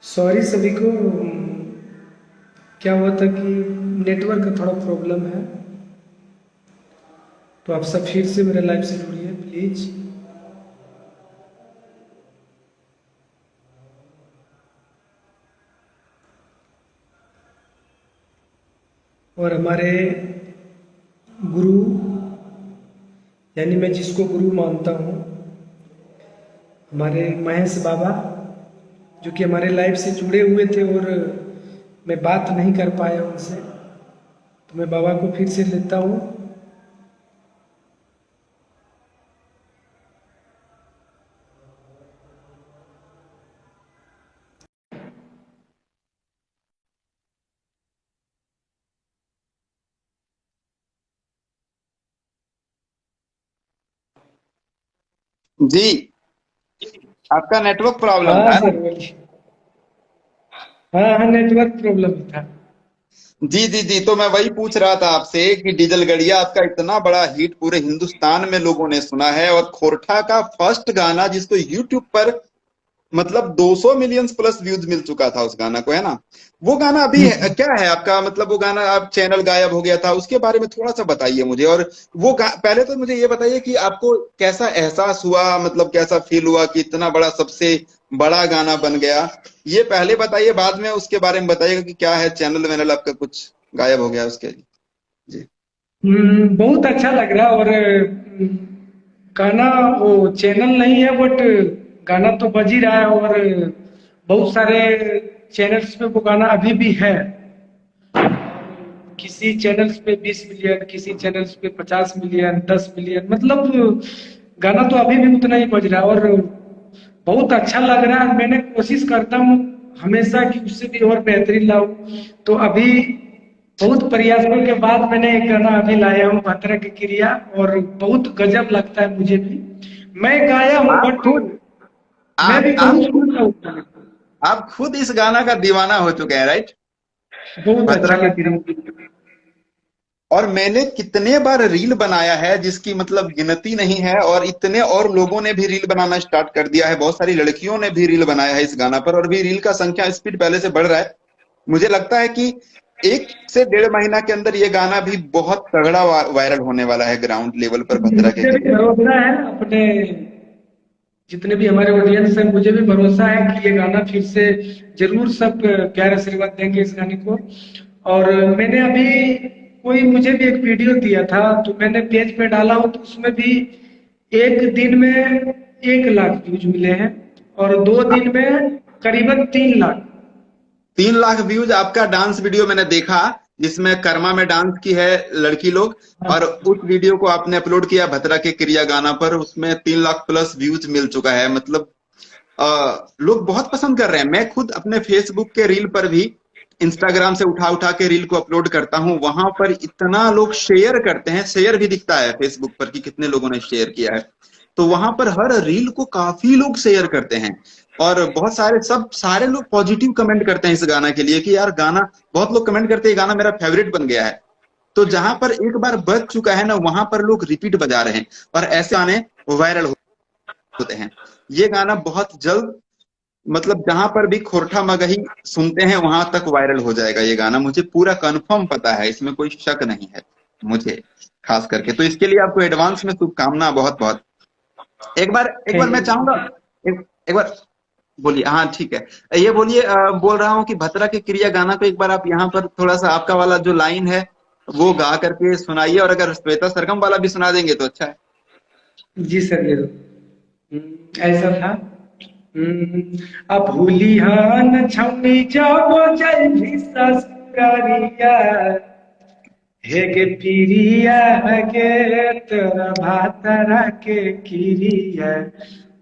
Sorry सभी को। क्या हुआ था कि नेटवर्क का थोड़ा प्रॉब्लम है। तो आप सब फिर से मेरे लाइव से जुड़िए प्लीज़। और हमारे गुरु, यानी मैं जिसको गुरु मानता हूँ, हमारे महेश बाबा, जो कि हमारे लाइव से जुड़े हुए थे और मैं बात नहीं कर पाया उनसे, तो मैं बाबा को फिर से लेता हूँ। जी। आपका नेटवर्क प्रॉब्लम हाँ था ना। सर बोलिए। हाँ हाँ, नेटवर्क प्रॉब्लम था। जी जी जी, तो मैं वही पूछ रहा था आपसे कि डीजल गड़िया आपका इतना बड़ा हिट पूरे हिंदुस्तान में लोगों ने सुना है, और खोरठा का फर्स्ट गाना जिसको यूट्यूब पर मतलब 200 मिलियन प्लस व्यूज मिल चुका था उस गाना को, है ना। वो गाना अभी क्या है आपका, मतलब वो गाना आप चैनल गायब हो गया था, उसके बारे में थोड़ा सा बताइए मुझे। और पहले तो मुझे ये बताइए कि आपको कैसा एहसास हुआ, मतलब कैसा फील हुआ कि इतना बड़ा सबसे बड़ा गाना बन गया। ये पहले बताइए, बाद में उसके बारे में बताइएगा कि क्या है चैनल वैनल आपका कुछ गायब हो गया उसके लिए। जी। बहुत अच्छा लग रहा। और गाना वो चैनल नहीं है, बट गाना तो बज ही रहा है। और बहुत सारे चैनल्स पे वो गाना अभी भी है। किसी चैनल्स पे 20 मिलियन, किसी चैनल्स पे 50 मिलियन, 10 मिलियन, मतलब गाना तो अभी भी उतना ही बज रहा है। और बहुत अच्छा लग रहा है। मैंने कोशिश करता हूँ हमेशा कि उससे भी और बेहतरीन लाऊं। तो अभी बहुत प्रयासों के बाद मैंने एक गाना अभी लाया हूँ, भद्रा की क्रिया, और बहुत गजब लगता है मुझे भी। मैं गाया हूँ आप बट खुद मैं भी आप बहुत खुद सुनता हूँ गाने को। आप खुद इस गाना का दीवाना हो चुके हैं, राइट। बहुत भद्रा अच्छा के लगता है क्रिया। मुझे। और मैंने कितने बार रील बनाया है जिसकी मतलब गिनती नहीं है, और इतने और लोगों ने भी रील बनाना स्टार्ट कर दिया है, बहुत सारी लड़कियों ने भी रील बनाया है इस गाना पर, और भी रील का संख्या स्पीड पहले से बढ़ रहा है। मुझे लगता है कि 1 से 1.5 महीना के अंदर ये गाना भी बहुत तगड़ा वायरल होने वाला है ग्राउंड लेवल पर, भद्रा के मुझे भी क्रिया। भरोसा है अपने, जितने भी हमारे ऑडियंस है, मुझे भी भरोसा है कि ये गाना फिर से जरूर सब प्यार आशीर्वाद देंगे इस गाने को। और मैंने अभी कोई मुझे भी एक वीडियो दिया था, तो मैंने पेज पे डाला हूँ, तो उसमें भी एक दिन में 1 लाख व्यूज मिले हैं, और 2 दिन में करीबन 3 लाख। 3 लाख व्यूज आपका डांस वीडियो मैंने देखा, जिसमें कर्मा में डांस की है लड़की लोग, और उस वीडियो को आपने अपलोड किया भद्रा के क्रिया गाना पर, उसमें 3 लाख प्लस व्यूज मिल चुका है। मतलब लोग बहुत पसंद कर रहे हैं। मैं खुद अपने फेसबुक के रील पर भी, इंस्टाग्राम से उठा उठा के रील को अपलोड करता हूं, वहां पर इतना लोग शेयर करते हैं, शेयर भी दिखता है फेसबुक पर कि कितने लोगों ने शेयर किया है। तो वहां पर हर रील को काफी लोग शेयर करते हैं, और बहुत सारे सब सारे लोग पॉजिटिव कमेंट करते हैं इस गाना के लिए कि यार गाना, बहुत लोग कमेंट करते हैं गाना मेरा फेवरेट बन गया है। तो जहां पर एक बार बज चुका है ना, वहां पर लोग रिपीट बजा रहे हैं, और ऐसे गाने वायरल होते हैं। ये गाना बहुत जल्द, मतलब जहां पर भी खोरठा मगही सुनते हैं वहां तक वायरल हो जाएगा ये गाना, मुझे पूरा कंफर्म पता है, इसमें कोई शक नहीं है मुझे, खास करके तो इसके लिए आपको एडवांस में शुभकामना बहुत बहुत। एक बार थैंक मैं यू। चाहूंगा, एक बार बोलिए। हाँ ठीक है, ये बोलिए। बोल रहा हूँ कि भद्रा के क्रिया गाना को एक बार आप यहाँ पर थोड़ा सा आपका वाला जो लाइन है वो गा करके सुनाइए, और अगर श्वेता सरगम वाला भी सुना देंगे तो अच्छा है। जी सर जरूर। ऐसा था। अब भूलिहान छौनी जाबो जल्दी ससुरारिया, हेगे पिरिया हगे तोरा भातरा के किरिया।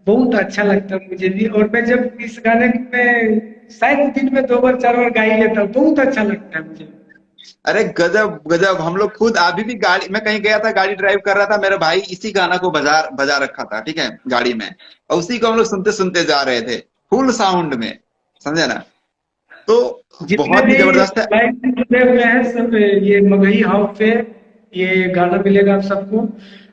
बहुत अच्छा लगता है मुझे भी। और मैं जब इस गाने में शायद दिन में 2 बार 4 बार गा ही लेता हूँ, बहुत अच्छा लगता है मुझे। अरे गजब गजब, हम लोग खुद अभी भी गाड़ी में कहीं गया था, गाड़ी ड्राइव कर रहा था, मेरे भाई इसी गाना को बजा बजा रखा था, ठीक है, गाड़ी में, और उसी को हम लोग सुनते सुनते जा रहे थे फुल साउंड में, समझे ना। तो जितने बहुत ही भी जबरदस्त है। लाइन से जुड़े हुए हैं सब, ये मगही हाउस पे ये गाना मिलेगा आप सबको।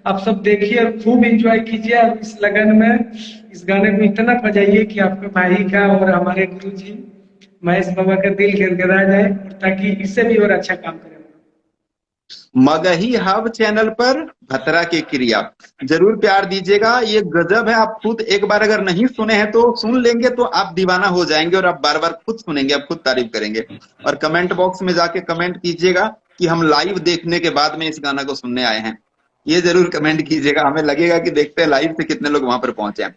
आप सब देखिए और खूब एंजॉय कीजिए। और इस लगन में इस गाने को इतना बजाइए कि आपके भाई का और हमारे गुरु जी महेश बाबा का दिल गदगदा जाए, ताकि इससे भी और अच्छा काम करें। मगही हब चैनल पर भतरा के क्रिया जरूर प्यार दीजिएगा। ये गजब है। आप खुद एक बार अगर नहीं सुने हैं तो सुन लेंगे तो आप दीवाना हो जाएंगे और आप बार बार खुद सुनेंगे, आप खुद तारीफ करेंगे। और कमेंट बॉक्स में जाके कमेंट कीजिएगा कि हम लाइव देखने के बाद में इस गाना को सुनने आए हैं। ये जरूर कमेंट कीजिएगा, हमें लगेगा कि देखते हैं लाइव से कितने लोग वहां पर पहुंचे हैं।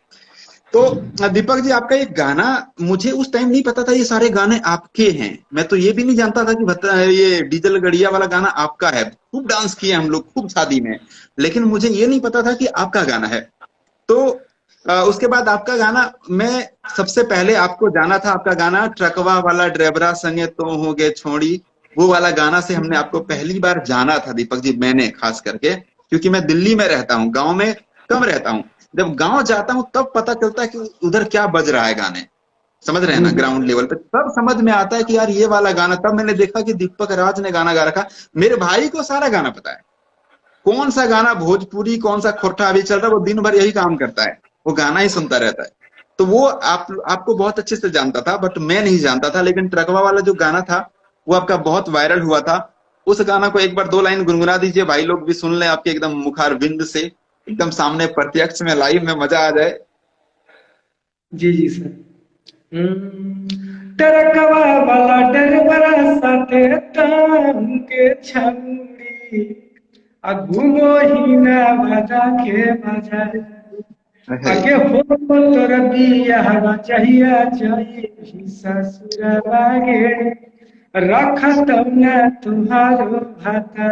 तो दीपक जी, आपका ये गाना, मुझे उस टाइम नहीं पता था ये सारे गाने आपके हैं। मैं तो ये भी नहीं जानता था कि ये डीजल गड़िया वाला गाना आपका है। खूब डांस किए हम लोग, खूब शादी में, लेकिन मुझे ये नहीं पता था कि आपका गाना है। तो उसके बाद आपका गाना, मैं सबसे पहले आपको जाना था, आपका गाना ट्रकवा वाला ड्राइवरा संगे तो हो गए छोड़ी, वो वाला गाना से हमने आपको पहली बार जाना था दीपक जी, मैंने खास करके, क्योंकि मैं दिल्ली में रहता हूँ, गाँव में कम रहता हूँ। जब गांव जाता हूं तब पता चलता है कि उधर क्या बज रहा है गाने, समझ रहे हैं ना, ग्राउंड लेवल पे तब समझ में आता है कि यार ये वाला गाना। तब मैंने देखा कि दीपक राज ने गाना गा रखा। मेरे भाई को सारा गाना पता है, कौन सा गाना भोजपुरी, कौन सा खोटा अभी चल रहा है, वो दिन भर यही काम करता है, वो गाना ही सुनता रहता है। तो वो आपको बहुत अच्छे से जानता था, बट मैं नहीं जानता था। लेकिन ट्रकवा वाला जो गाना था वो आपका बहुत वायरल हुआ था। उस गाना को एक बार 2 लाइन गुनगुना दीजिए, भाई लोग भी सुन लें आपके एकदम मुखार बिंद से, एकदम सामने प्रत्यक्ष में लाइव में, मजा आ जाए। जी जी सर। टरकवा वाला डरबरा साथे तान के छौड़ी, आ घूमो ही ना बाजा के बाजार, आगे हो तोर बियाह चाहिए चाहिए ससुरवा गे, रखत ना तुम्हारो भाता।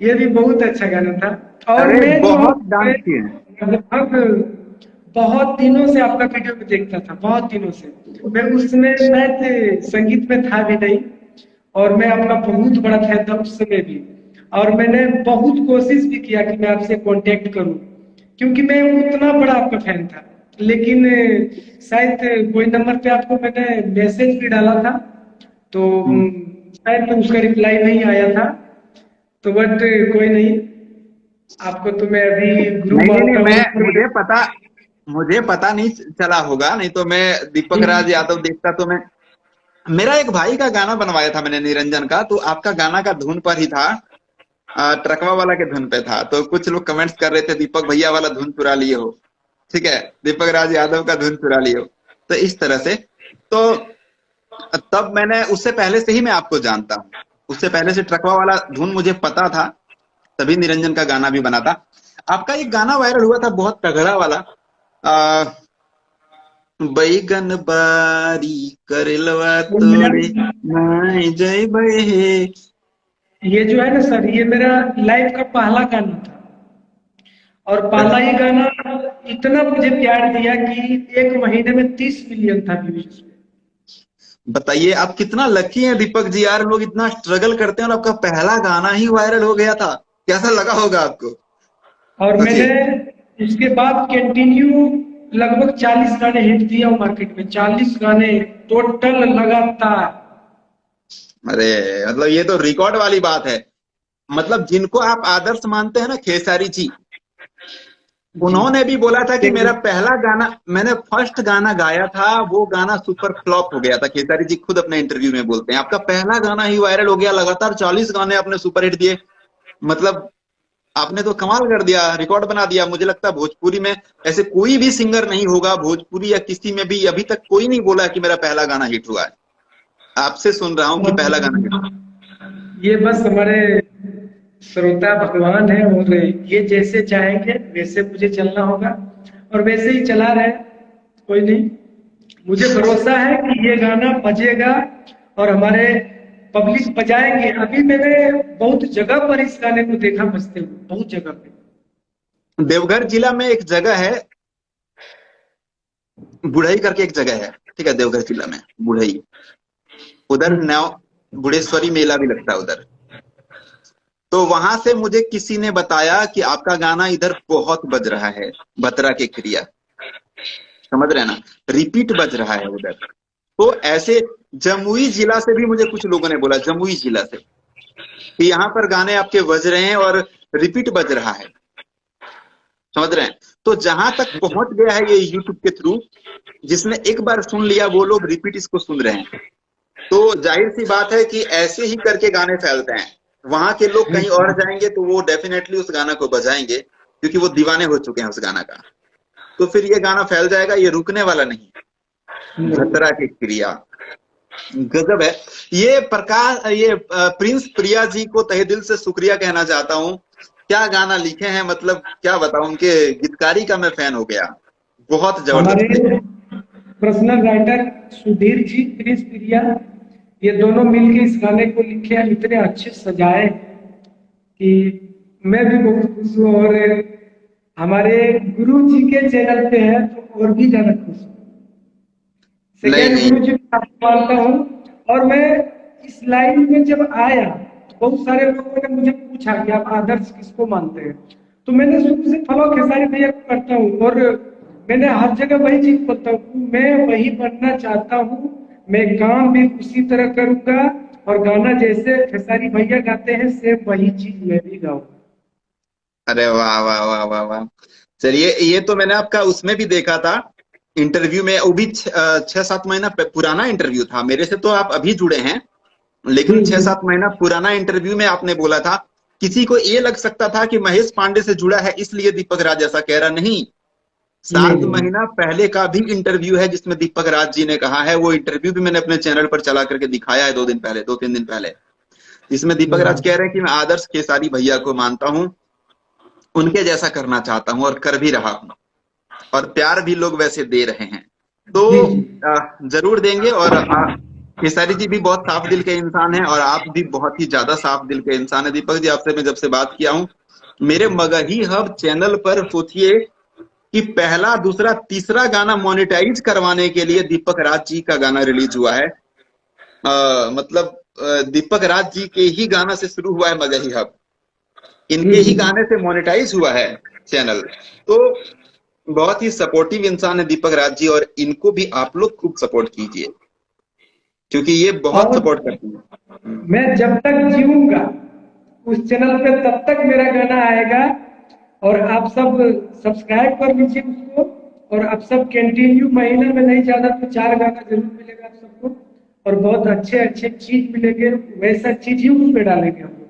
ये भी बहुत अच्छा गाना था। और अरे मैं जो बहुत डांस किए हैं। लगभग बहुत दिनों से आपका वीडियो में देखता था, बहुत दिनों से। मैं उसमें शायद संगीत में था भी नहीं, और मैं आपका बहुत बड़ा फैन था उस समय भी। और मैंने बहुत कोशिश भी किया कि मैं आपसे कांटेक्ट करूं, क्योंकि मैं उतना बड़ा आपका फैन था। लेकिन शायद कोई नंबर पे आपको मैंने मैसेज भी डाला था, तो शायद उसका रिप्लाई नहीं आया था। तो बट कोई नहीं, आपको तो मैं अभी नहीं ग्रुप नहीं नहीं, आपका मैं मुझे पता नहीं चला होगा, नहीं तो मैं दीपक राज यादव देखता तो मैं, मेरा एक भाई का गाना बनवाया था मैंने, निरंजन का, तो आपका गाना का धुन पर ही था, ट्रकवा वाला के धुन पे था। तो कुछ लोग कमेंट्स कर रहे थे दीपक भैया वाला धुन चुरा लिए हो, ठीक है, दीपक राज यादव का धुन चुरा लिए हो, तो इस तरह से। तो तब मैंने, उससे पहले से ही मैं आपको जानता हूँ, उससे पहले से ट्रकवा वाला धुन मुझे पता था, तभी निरंजन का गाना भी बना था। आपका एक गाना वायरल हुआ था बहुत तगड़ा वाला, बैगन बारी करेलवा तोड़े नाई जय बहे। ये जो है ना सर, ये मेरा लाइफ का पहला गाना था। और पहला ही गाना इतना मुझे प्यार दिया कि 1 महीने में 30 मिलियन था व्यूज। बताइए आप कितना लकी हैं दीपक जी, यार लोग इतना स्ट्रगल करते हैं और आपका पहला गाना ही वायरल हो गया था, कैसा लगा होगा आपको? और मैंने सोचिए। इसके बाद कंटिन्यू लगभग 40 गाने हिट दिया हूँ मार्केट में, 40 गाने टोटल लगातार। अरे मतलब ये तो रिकॉर्ड वाली बात है। मतलब जिनको आप आदर्श मानते हैं ना, खेसारी जी, जी उन्होंने भी बोला था कि मेरा देखिए, पहला गाना, मैंने फर्स्ट गाना गाया था, वो गाना सुपर फ्लॉप हो गया था। खेसारी जी खुद अपने इंटरव्यू में बोलते हैं, आपका पहला गाना ही वायरल हो गया, लगातार 40 गाने आपने सुपर हिट दिए। मतलब आपने तो कमाल कर दिया, रिकॉर्ड बना दिया। मुझे लगता है भोजपुरी में ऐसे कोई भी सिंगर नहीं होगा, भोजपुरी या किसी में भी अभी तक कोई नहीं बोला कि मेरा पहला गाना हिट हुआ है। आपसे सुन रहा हूँ कि पहला गाना हिट हुआ। ये बस हमारे श्रोता भगवान है, और ये जैसे चाहेंगे वैसे मुझे चलना होगा, और वैसे ही चला रहे। कोई नहीं, मुझे भरोसा है कि ये गाना बजेगा और हमारे पब्लिक बजाएंगे। अभी मैंने बहुत जगह पर इस गाने को देखा बजते हुए, बहुत जगह पे। देवघर जिला में एक जगह है, बुढ़ई करके एक जगह है, ठीक है, देवघर जिला में बुढ़ई, उधर नौ बुढ़ेश्वरी मेला भी लगता है उधर। तो वहां से मुझे किसी ने बताया कि आपका गाना इधर बहुत बज रहा है, बतरा के क्रिया, समझ रहे हैं ना, रिपीट बज रहा है उधर। तो ऐसे जमुई जिला से भी मुझे कुछ लोगों ने बोला, जमुई जिला से, कि यहाँ पर गाने आपके बज रहे हैं और रिपीट बज रहा है। समझ रहे हैं? तो जहां तक पहुंच गया है ये यूट्यूब के थ्रू, जिसने एक बार सुन लिया वो लोग रिपीट इसको सुन रहे हैं। तो जाहिर सी बात है कि ऐसे ही करके गाने फैलते हैं। वहां के लोग कहीं और जाएंगे तो वो डेफिनेटली उस गाना को बजाएंगे, क्योंकि वो दीवाने हो चुके हैं उस गाना का। तो फिर ये गाना फैल जाएगा, ये रुकने वाला नहीं। भतरा की क्रिया गजब है। ये प्रकाश, ये प्रिंस प्रिया जी को तहे दिल से शुक्रिया कहना चाहता हूँ। क्या गाना लिखे हैं, मतलब क्या बताऊं, उनके गीतकारी का मैं फैन हो गया, बहुत हमारे जबरदस्त। Personal writer Sudhir ji, Prince प्रिया, ये दोनों मिलके इस गाने को लिखे हैं, इतने अच्छे सजाए कि मैं भी बहुत खुश हूँ। और हमारे गुरु जी के चैनल पे है तो और भी ज्यादा खुश हूँ। नहीं सेकेंड नहीं, गुरु जी को मानता हूँ। और मैं इस लाइन में जब आया, बहुत सारे लोगों ने मुझे पूछा कि आप आदर्श किसको मानते हैं, तो मैंने शुरू से फलो खेसारी भैया को करता हूँ। और मैंने हर जगह वही चीज बोलता हूँ, मैं वही बनना चाहता हूँ, मैं काम भी उसी तरह करूंगा, और गाना जैसे खेसारी भैया गाते हैं सेम वही चीज मैं भी गाऊंगा। अरे वाह वाह वाह वाह वाह। चलिए, ये तो मैंने आपका उसमें भी देखा था इंटरव्यू में, वो भी 6-7 महीना पुराना इंटरव्यू था। मेरे से तो आप अभी जुड़े हैं, लेकिन 6-7 महीना पुराना इंटरव्यू में आपने बोला था, किसी को ये लग सकता था कि महेश पांडे से जुड़ा है इसलिए दीपक राज ऐसा कह रहा। नहीं, नहीं 7 महीना पहले का भी इंटरव्यू है जिसमें दीपक राज जी ने कहा है। वो इंटरव्यू भी मैंने अपने चैनल पर चला करके दिखाया है 2 दिन पहले, 2-3 दिन पहले। जिसमें दीपक राज कह रहे हैं कि मैं आदर्श खेसारी भैया को मानता हूं, उनके जैसा करना चाहता हूं और कर भी रहा हूं, और प्यार भी लोग वैसे दे रहे हैं। तो जी जी। जरूर देंगे। और खेसारी जी भी बहुत साफ दिल के इंसान हैं, और आप भी बहुत ही ज्यादा साफ दिल के इंसान है दीपक जी। आपसे मैं जब से बात किया हूं, मेरे मगही हब चैनल पर सोचिए कि पहला, दूसरा, तीसरा गाना मोनेटाइज करवाने के लिए दीपक राज जी का गाना रिलीज हुआ है। मतलब दीपक राज जी के ही गाना से शुरू हुआ है मगही हब, इनके ही गाने से मोनेटाइज हुआ है चैनल। तो बहुत ही सपोर्टिव इंसान है दीपक राज जी, और इनको भी आप लोग खूब सपोर्ट कीजिए, क्योंकि ये बहुत और सपोर्ट करती है। मैं जब तक जीऊंगा उस चैनल पे तब तक मेरा गाना आएगा, और आप सब सब्सक्राइब कर लीजिए उसको। और आप सब कंटिन्यू, महीने में नहीं ज्यादा तो 4 गाना जरूर मिलेगा आप सबको, और बहुत अच्छे अच्छे चीज मिलेंगे, वैसा चीज ही उसमें डालेंगे हम लोग।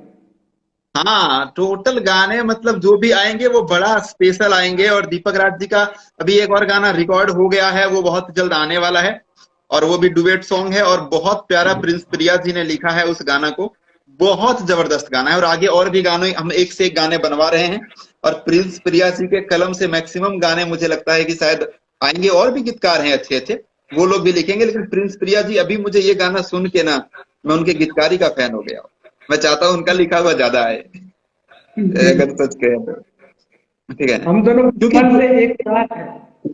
हाँ, टोटल गाने मतलब जो भी आएंगे वो बड़ा स्पेशल आएंगे। और दीपक राज जी का अभी एक और गाना रिकॉर्ड हो गया है, वो बहुत जल्द आने वाला है, और वो भी डुएट सॉन्ग है, और बहुत प्यारा प्रिंस प्रिया जी ने लिखा है उस गाना को। बहुत जबरदस्त गाना है, और आगे और भी गाने हम एक से एक गाने बनवा रहे हैं। और प्रिंस प्रिया जी के कलम से मैक्सिमम गाने मुझे लगता है कि शायद आएंगे, और भी गीतकार हैं अच्छे अच्छे, वो लोग भी लिखेंगे। लेकिन प्रिंस प्रिया जी, अभी मुझे ये गाना सुन के ना, मैं उनके गीतकारी का फैन हो गया। मैं चाहता हूँ उनका लिखा हुआ ज्यादा आए, अगर सच कहें तो। ठीक है, हम दोनों क्योंकि बचपन से एक साथ हैं।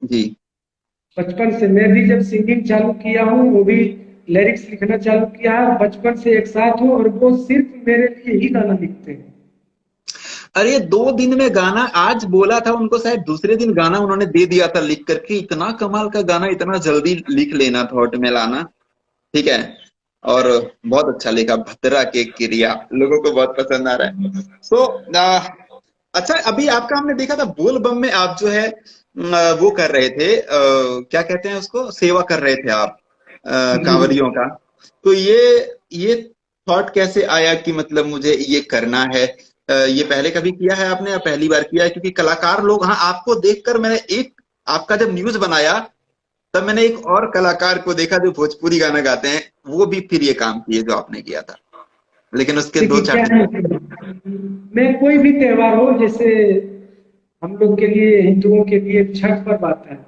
जी, बचपन से मैं भी जब सिंगिंग चालू किया हूँ, वो भी लिरिक्स लिखना चालू किया है, बचपन से एक साथ हूँ, और वो सिर्फ मेरे लिए ही गाना लिखते हैं। अरे 2 दिन में गाना, आज बोला था उनको, शायद दूसरे दिन गाना उन्होंने दे दिया था लिख करके। इतना कमाल का गाना, इतना जल्दी लिख लेना, थॉट में लाना। ठीक है, और बहुत अच्छा लिखा, भद्रा के क्रिया, लोगों को बहुत पसंद आ रहा है। सो अच्छा, अभी आपका हमने देखा था बोल बम में, आप जो है वो कर रहे थे, क्या कहते हैं उसको, सेवा कर रहे थे आप कांवरियों का। तो ये थॉट कैसे आया कि मतलब मुझे ये करना है? ये पहले कभी किया है आपने या पहली बार किया है? क्योंकि कलाकार लोग, हाँ, आपको देखकर मैंने एक, आपका जब न्यूज बनाया तब मैंने एक और कलाकार को देखा जो भोजपुरी गाना गाते हैं, वो भी फिर ये काम किए जो आपने किया था, लेकिन उसके दो देखिए क्या चार है, मैं कोई भी त्योहार हो, जैसे हम लोग के लिए, हिंदुओं के लिए छठ पर्व आता है,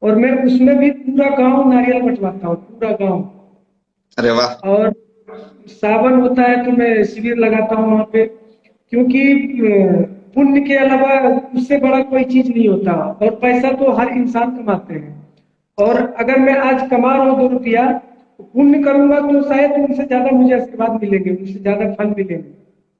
और मैं उसमें भी पूरा गांव नारियल बंटवाता हूँ, पूरा गांव। अरे वाह। और सावन होता है तो मैं शिविर लगाता हूँ वहां पे, क्योंकि पुण्य के अलावा उससे बड़ा कोई चीज नहीं होता। और पैसा तो हर इंसान कमाते हैं, और अगर मैं आज कमा रहा हूँ 2 रुपया, तो पुण्य करूंगा तो शायद उनसे ज्यादा मुझे आशीर्वाद मिलेंगे, उनसे ज्यादा फल मिलेंगे।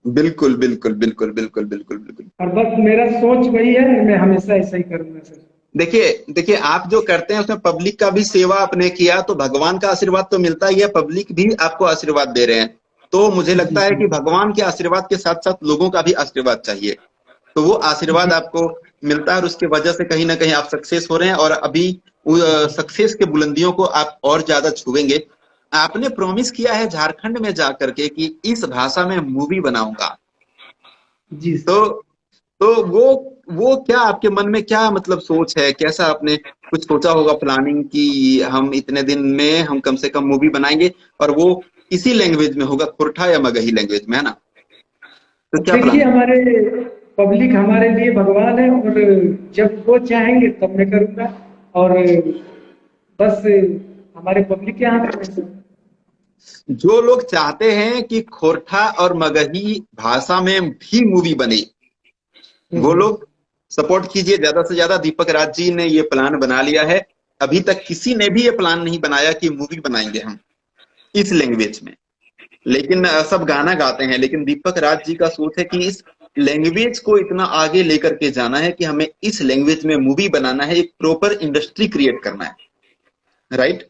बिल्कुल बिल्कुल बिल्कुल बिल्कुल बिल्कुल बिल्कुल। और बस मेरा सोच वही है, मैं हमेशा ऐसा ही करूंगा सर। देखिए देखिए, आप जो करते हैं उसमें पब्लिक का भी सेवा आपने किया, तो भगवान का आशीर्वाद तो मिलता ही है, पब्लिक भी आपको आशीर्वाद दे रहे हैं। तो मुझे लगता है कि भगवान के आशीर्वाद के साथ साथ लोगों का भी आशीर्वाद चाहिए। तो वो आशीर्वाद आपको मिलता है और उसके वजह से कहीं ना कहीं आप सक्सेस हो रहे हैं और अभी सक्सेस के बुलंदियों को आप और ज्यादा छुएंगे। आपने प्रॉमिस किया है झारखंड में जाकर के कि इस भाषा में मूवी बनाऊंगा। जी तो सर। तो वो क्या आपके मन में क्या मतलब सोच है, कैसा आपने कुछ सोचा होगा प्लानिंग कि हम इतने दिन में हम कम से कम मूवी बनाएंगे और वो इसी लैंग्वेज में होगा, खोरठा या मगही लैंग्वेज में, है ना? तो अब क्या देखिए, प्लान? हमारे पब्लिक हमारे लिए भगवान है, और जब वो चाहेंगे तब मैं करूँगा। और बस हमारे पब्लिक के हाथ में है सब। जो लोग चाहते हैं कि खोरठा और मगही भाषा में भी मूवी बने, वो हम्म। लोग सपोर्ट कीजिए ज्यादा से ज्यादा। दीपक राज जी ने ये प्लान बना लिया है। अभी तक किसी ने भी ये प्लान नहीं बनाया कि मूवी बनाएंगे हम इस लैंग्वेज में, लेकिन सब गाना गाते हैं, लेकिन दीपक राज जी का सोच है कि इस लैंग्वेज को इतना आगे लेकर के जाना है कि हमें इस लैंग्वेज में मूवी बनाना है, एक प्रॉपर इंडस्ट्री क्रिएट करना है, राइट?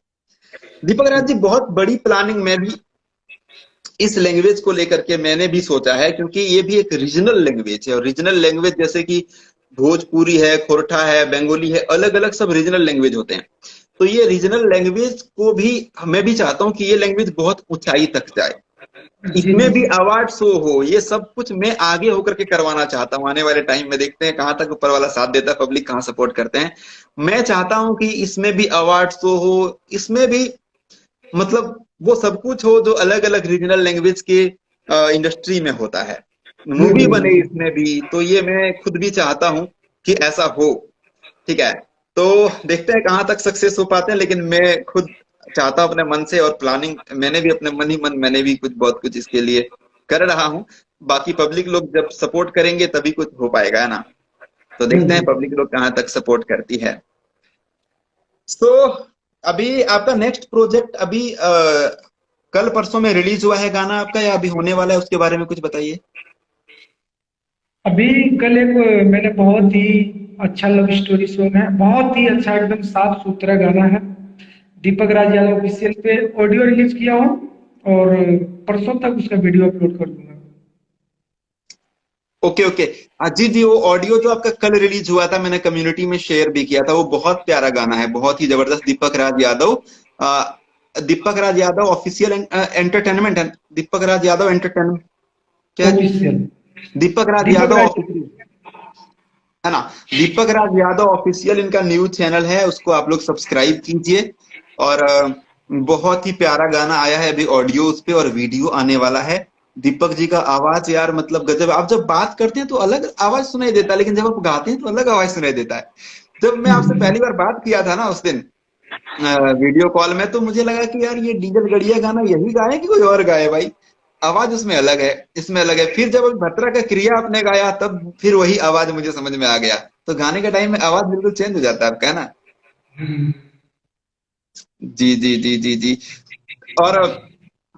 दीपक राज जी बहुत बड़ी प्लानिंग में भी इस लैंग्वेज को लेकर के मैंने भी सोचा है, क्योंकि ये भी एक रीजनल लैंग्वेज है और रीजनल लैंग्वेज जैसे कि भोजपुरी है, खोरठा है, बंगाली है, अलग अलग सब रीजनल लैंग्वेज होते हैं। तो ये रीजनल लैंग्वेज को भी मैं भी चाहता हूँ कि ये लैंग्वेज बहुत ऊंचाई तक जाए, जी इसमें जी भी सर। अवार्ड शो हो, ये सब कुछ मैं आगे होकर के करवाना चाहता हूँ। आने वाले टाइम में देखते हैं कहां तक ऊपर वाला साथ देता है, पब्लिक कहां सपोर्ट करते हैं। मैं चाहता हूं कि इसमें भी अवार्ड शो हो, इसमें भी मतलब वो सब कुछ हो जो अलग अलग रीजनल लैंग्वेज के इंडस्ट्री में होता है, मूवी बने हम्म। इसमें भी। तो ये मैं खुद भी चाहता हूं कि ऐसा हो। ठीक है, तो देखते हैं कहां तक सक्सेस हो पाते हैं, लेकिन मैं खुद चाहता हूं अपने मन से, और प्लानिंग मैंने भी अपने मन ही मन मैंने भी कुछ बहुत कुछ इसके लिए कर रहा हूं। बाकी पब्लिक लोग जब सपोर्ट करेंगे तभी कुछ हो पाएगा, है ना? तो देखते हैं हम्म। पब्लिक लोग कहां तक सपोर्ट करती है। तो अभी आपका नेक्स्ट प्रोजेक्ट अभी कल परसों में रिलीज हुआ है गाना आपका, या अभी होने वाला है, उसके बारे में कुछ बताइए। अभी कल एक मैंने बहुत ही अच्छा लव स्टोरी सॉन्ग है, बहुत ही अच्छा, एकदम साफ सुथरा गाना है। दीपक राज यादव ऑफिशियल पे ऑडियो रिलीज किया हूँ, और परसों तक उसका वीडियो अपलोड कर दूंगा। Okay okay. जी जी, वो ऑडियो जो आपका कल रिलीज हुआ था मैंने कम्युनिटी में शेयर भी किया था, वो बहुत प्यारा गाना है, बहुत ही जबरदस्त। दीपक राज यादव, दीपक राज यादव ऑफिशियल एंटरटेनमेंट है, दीपक राज यादव एंटरटेनमेंट क्या है? ऑफिशियल। दीपक राज दीपक यादव राज। ऑफिशियल, है ना? दीपक राज यादव ऑफिशियल इनका न्यूज चैनल है, उसको आप लोग सब्सक्राइब कीजिए। और बहुत ही प्यारा गाना आया है अभी ऑडियो उस पे, और वीडियो आने वाला है। दीपक जी का आवाज यार मतलब गजब। आप जब बात करते हैं तो अलग आवाज सुनाई देता है, लेकिन जब आप गाते हैं तो अलग आवाज सुनाई देता है। जब मैं आपसे पहली बार बात किया था ना उस दिन वीडियो कॉल में, तो मुझे लगा कि यार ये डीजल गढ़िया गाना यही गाए कि कोई और गाए भाई। आवाज उसमें अलग है, इसमें अलग है। फिर जब भद्रा का क्रिया आपने गाया तब फिर वही आवाज मुझे समझ में आ गया। तो गाने के टाइम में आवाज बिल्कुल चेंज हो जाता है आपका, है ना? जी जी जी जी जी। और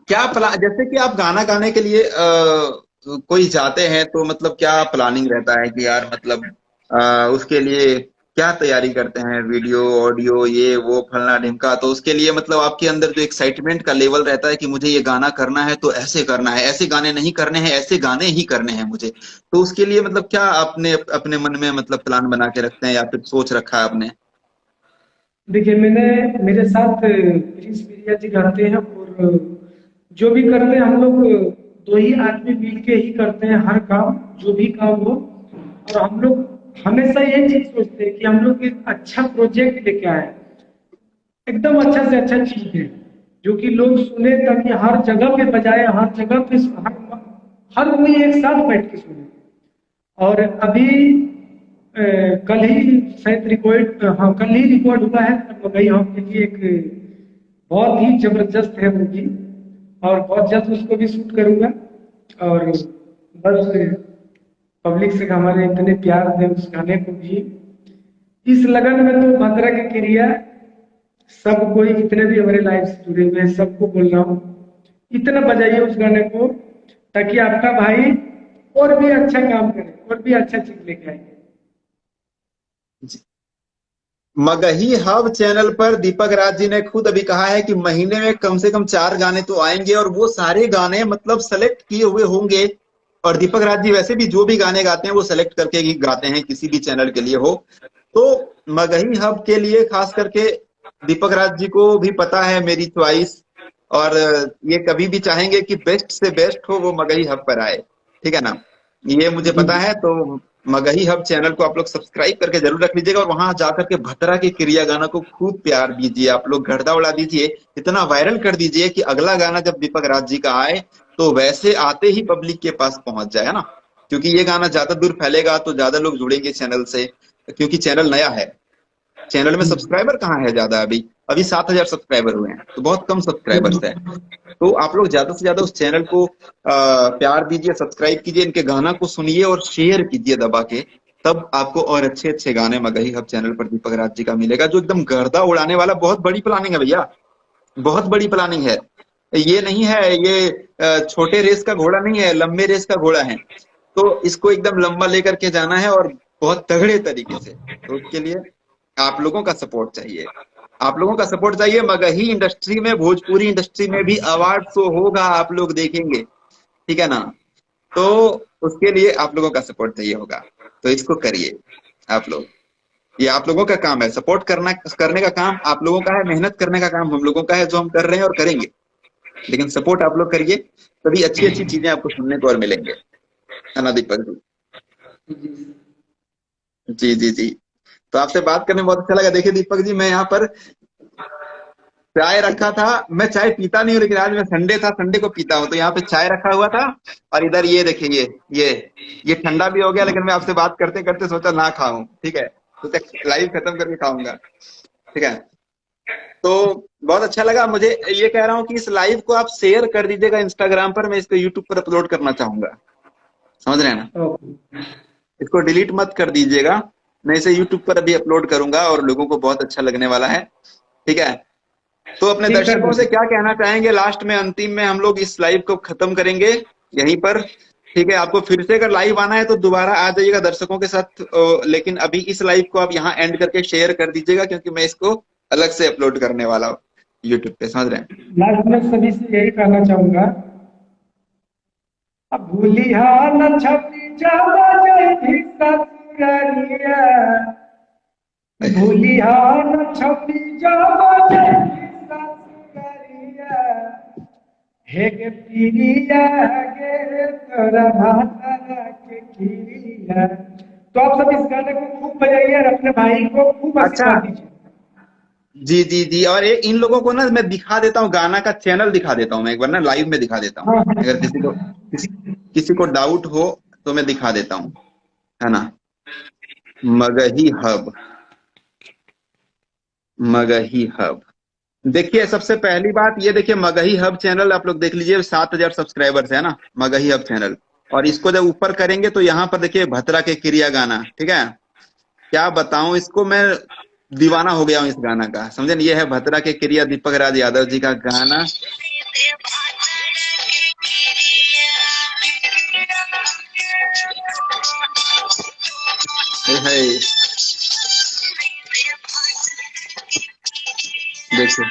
क्या प्लान, जैसे कि आप गाना गाने के लिए कोई जाते हैं तो मतलब क्या प्लानिंग रहता है कि यार मतलब उसके लिए क्या तैयारी करते हैं, वीडियो ऑडियो ये वो फलना ढिमका, तो उसके लिए मतलब आपके अंदर जो एक्साइटमेंट का लेवल रहता है कि मुझे ये गाना करना है तो ऐसे करना है, ऐसे गाने नहीं करने हैं, ऐसे गाने ही करने हैं मुझे, तो उसके लिए मतलब क्या आपने अपने मन में मतलब प्लान बना के रखते हैं या फिर सोच रखा है आपने? देखिए, मेरे साथ प्रिंस बिरिया जी गाते हैं, और जो भी करते हैं हम लोग दो ही आदमी मिल के ही करते हैं हर काम, जो भी काम हो। और हम लोग हमेशा ये चीज सोचते हैं कि हम लोग एक अच्छा प्रोजेक्ट लेके आए, एकदम अच्छा से अच्छा चीज है, जो कि लोग सुने, ताकि हर जगह पे बजाए, हर जगह पे हर कोई एक साथ बैठ के सुने। और अभी कल ही शायद रिकॉर्ड, हाँ कल ही रिकॉर्ड हुआ है गई हम के लिए एक बहुत ही जबरदस्त है मूवी, और बहुत जल्द उसको भी शूट करूंगा। और बस पब्लिक से हमारे इतने प्यार दे उस गाने को भी, इस लगन में तो भद्रा की क्रिया, सब कोई जितने भी हमारे लाइफ से जुड़े हुए हैं सबको बोल रहा हूँ, इतना बजाइए उस गाने को, ताकि आपका भाई और भी अच्छा काम करे, और भी अच्छा चीज लेके आए। मगही हब चैनल पर दीपक राज जी ने खुद अभी कहा है कि महीने में कम से कम 4 गाने तो आएंगे, और वो सारे गाने मतलब सेलेक्ट किए हुए होंगे और दीपक राज जी वैसे भी जो भी गाने गाते हैं वो सेलेक्ट करके ही गाते हैं, किसी भी चैनल के लिए हो। तो मगही हब के लिए खास करके दीपक राज जी को भी पता है मेरी चॉइस, और ये कभी भी चाहेंगे कि बेस्ट से बेस्ट हो वो मगही हब पर आए, ठीक है ना, ये मुझे जी पता है। तो मगही हब चैनल को आप लोग सब्सक्राइब करके जरूर रख लीजिएगा, और वहां जाकर के भतरा के क्रिया गाना को खूब प्यार दीजिए, आप लोग गर्दा उड़ा दीजिए, इतना वायरल कर दीजिए कि अगला गाना जब दीपक राज जी का आए तो वैसे आते ही पब्लिक के पास पहुंच जाए, है ना। क्योंकि ये गाना ज्यादा दूर फैलेगा तो ज्यादा लोग जुड़ेंगे चैनल से, क्योंकि चैनल नया है, चैनल में सब्सक्राइबर कहाँ है ज्यादा, अभी अभी 7,000 सब्सक्राइबर हुए हैं, तो बहुत कम सब्सक्राइबर्स है। तो आप लोग ज्यादा से ज्यादा उस चैनल को प्यार दीजिए, सब्सक्राइब कीजिए, इनके गाना को सुनिए और शेयर कीजिए दबा के, तब आपको और अच्छे अच्छे गाने मगही हब चैनल पर दीपक राज जी का मिलेगा, जो एकदम गर्दा उड़ाने वाला। बहुत बड़ी प्लानिंग है भैया, बहुत बड़ी प्लानिंग है। ये नहीं है, ये छोटे रेस का घोड़ा नहीं है, लंबे रेस का घोड़ा है। तो इसको एकदम लंबा लेकर के जाना है और बहुत तगड़े तरीके से। तो उसके लिए आप लोगों का सपोर्ट चाहिए, आप लोगों का सपोर्ट चाहिए। मगही इंडस्ट्री में, भोजपुरी इंडस्ट्री में भी अवार्ड शो होगा, आप लोग देखेंगे, ठीक है ना। तो उसके लिए आप लोगों का सपोर्ट चाहिए होगा, तो इसको करिए आप लोग। ये आप लोगों का काम है, सपोर्ट करना, करने का काम आप लोगों का है, मेहनत करने का काम हम लोगों का है, जो हम कर रहे हैं और करेंगे। लेकिन सपोर्ट आप लोग करिए, तभी अच्छी अच्छी चीजें आपको सुनने को और मिलेंगे, है ना दीपक जी। जी जी जी। तो आपसे बात करने में बहुत अच्छा लगा। देखिए दीपक जी, मैं यहाँ पर चाय रखा था, मैं चाय पीता नहीं हूँ, लेकिन आज मैं संडे था, संडे को पीता हूँ, तो यहाँ पे चाय रखा हुआ था। और इधर ये देखिए, ये ठंडा भी हो गया, लेकिन मैं आपसे बात करते करते सोचा ना खाऊं, ठीक है, तो लाइव खत्म करके खाऊंगा, ठीक है। तो बहुत अच्छा लगा मुझे। ये कह रहा हूँ कि इस लाइव को आप शेयर कर दीजिएगा इंस्टाग्राम पर, मैं इसको यूट्यूब पर अपलोड करना चाहूंगा, समझ रहे हैं ना। ओके। इसको डिलीट मत कर दीजिएगा, मैं इसे यूट्यूब पर अभी अपलोड करूंगा और लोगों को बहुत अच्छा लगने वाला है, ठीक है। तो अपने ठीक कर दर्शकों दो से सर। क्या कहना चाहेंगे लास्ट में, अंतिम में, हम लोग इस लाइव को खत्म करेंगे यहीं पर, ठीक है। आपको फिर से अगर लाइव आना है तो दोबारा आ जाइएगा दर्शकों के साथ, लेकिन अभी इस लाइव को आप यहाँ एंड करके शेयर कर दीजिएगा, क्योंकि मैं इसको अलग से अपलोड करने वाला हूँ यूट्यूब पे, समझ रहे हैं। लास्ट में सभी से यही कहना चाहूंगा, अब भूलिया न छपी जावा जय भी ससुरारिया, भूलिया न छपी जावा जय भी ससुरारिया, हे गे पीरिया गे तोरा भातारा के खीरिया। तो आप सब इस गाने को खूब बजाइए और अपने भाई को खूब अच्छा, आशीर्वाद दीजिए। जी जी जी। और इन लोगों को ना मैं दिखा देता हूँ, गाना का चैनल दिखा देता हूँ, मैं एक बार ना लाइव में दिखा देता हूँ, हाँ अगर हाँ। किसी को डाउट हो तो मैं दिखा देता हूँ, है ना। Magahi hub, Magahi hub. देखिए सबसे पहली बात ये देखिए, मगही हब चैनल आप लोग देख लीजिए, 7,000 सब्सक्राइबर्स है ना मगही हब चैनल। और इसको जब ऊपर करेंगे तो यहाँ पर देखिए भतरा के क्रिया गाना, ठीक है। क्या बताऊं, इसको मैं दीवाना हो गया हूँ इस गाना का, समझे। ये है भतरा के क्रिया, दीपक राज यादव जी का गाना। है, देखिए।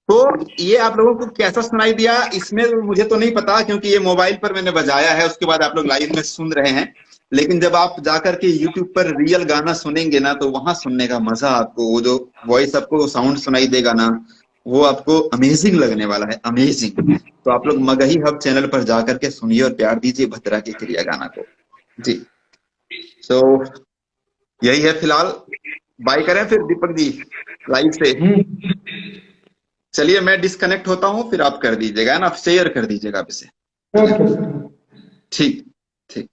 तो ये आप लोगों को कैसा सुनाई दिया, इसमें मुझे तो नहीं पता, क्योंकि ये मोबाइल पर मैंने बजाया है, उसके बाद आप लोग लाइव में सुन रहे हैं। लेकिन जब आप जाकर के यूट्यूब पर रियल गाना सुनेंगे ना, तो वहां सुनने का मजा आपको, वो जो वॉइस आपको साउंड सुनाई देगा ना, वो आपको अमेजिंग लगने वाला है, अमेजिंग। तो आप लोग मगही हब चैनल पर जाकर के सुनिए और प्यार दीजिए भद्रा के क्रिया गाना को। जी। तो यही है फिलहाल, बाय करें फिर दीपक जी लाइव से। हम्म। चलिए मैं डिस्कनेक्ट होता हूँ, फिर आप कर दीजिएगा, है ना, आप शेयर कर दीजिएगा आप इसे। Okay sir. ठीक। ठीक।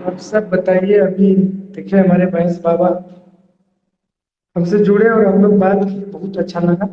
आप सब बताइए। अभी देखिए हमारे महेश बाबा हमसे जुड़े और हम लोग बात किए, बहुत अच्छा लगा।